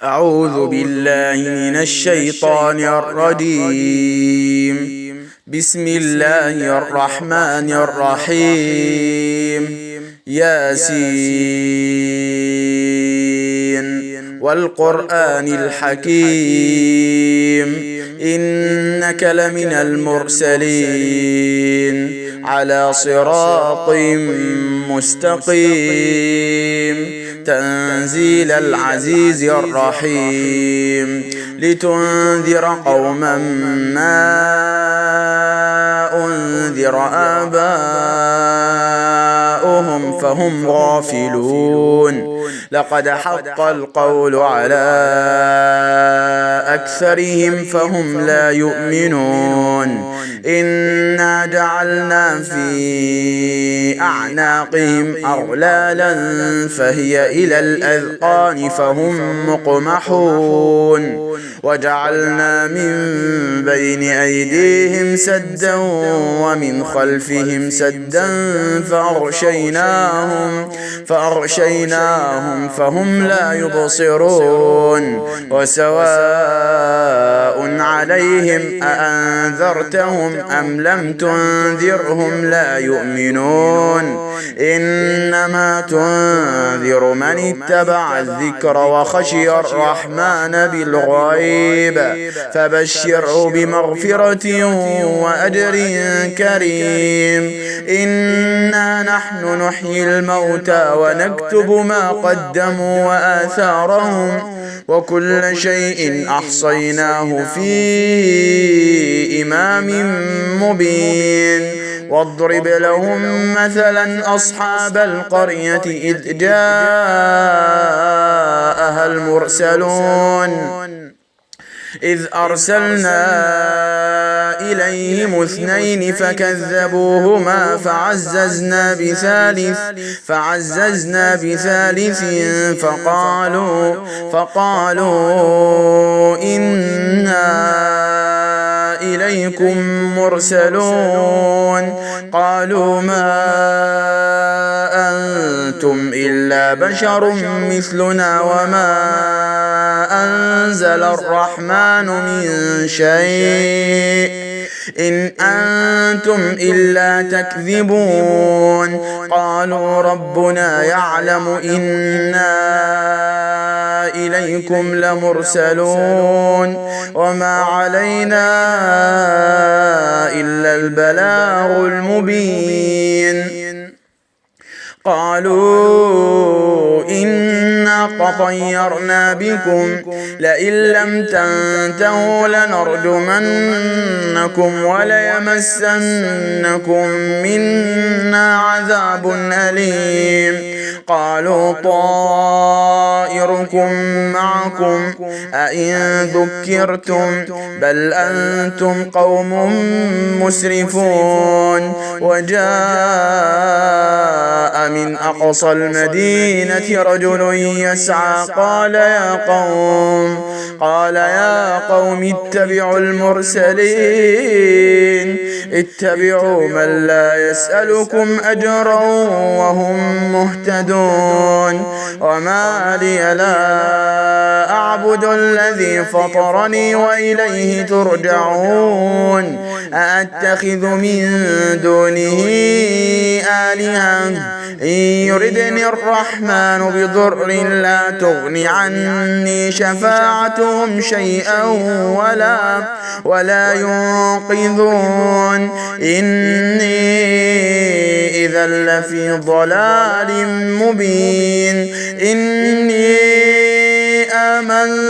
أعوذ بالله من الشيطان الرجيم. بسم الله الرحمن الرحيم. ياسين والقرآن الحكيم إنك لمن المرسلين على صراط مستقيم تنزيل العزيز الرحيم لتنذر قوما ما أنذر آباؤهم فهم غافلون. لقد حق القول على أكثرهم فهم لا يؤمنون. إنا جعلنا في أعناقهم أغلالا فهي إلى الأذقان فهم مقمحون. وجعلنا من بين أيديهم سدا ومن خلفهم سدا فأغشيناهم فهم لا يبصرون. وسواء عليهم أأنذرتهم أم لم تنذرهم لا يؤمنون. إنما تنذر من اتبع الذكر وخشي الرحمن بالغيب فبشره بمغفرة وأجر كريم. إنا نحن نحيي الموتى ونكتب ما قدموا وآثارهم وكل شيء أحصيناه في إمام مبين. واضرب لهم مثلا أصحاب القرية إذ جاءها المرسلون إذ أرسلنا إليهم اثنين فكذبوهما فعززنا بثالث فقالوا إنا إليكم مرسلون. قالوا ما أنتم إلا بشر مثلنا وما أنزل الرحمن من شيء إن أنتم إلا تكذبون. قالوا ربنا يعلم إنا إليكم لمرسلون وما علينا إلا البلاغ المبين. قالوا إنا تطيرنا بكم لئن لم تنتهوا لنرجمنكم وليمسنكم منا عذاب أليم. قالوا طائركم معكم أئن ذكرتم بل أنتم قوم مسرفون. وجاء من أقصى المدينة رجل يسعى قال يا قوم اتبعوا المرسلين اتبعوا من لا يسألكم أجرا وهم مهتدون. وما لي لا أعبد الذي فطرني وإليه ترجعون. أأتخذ من دونه آلهة إن يردني الرحمن بضر لا تغن عني شفاعتهم شيئا ولا ينقذون. إني إذا لفي ضلال مبين. إني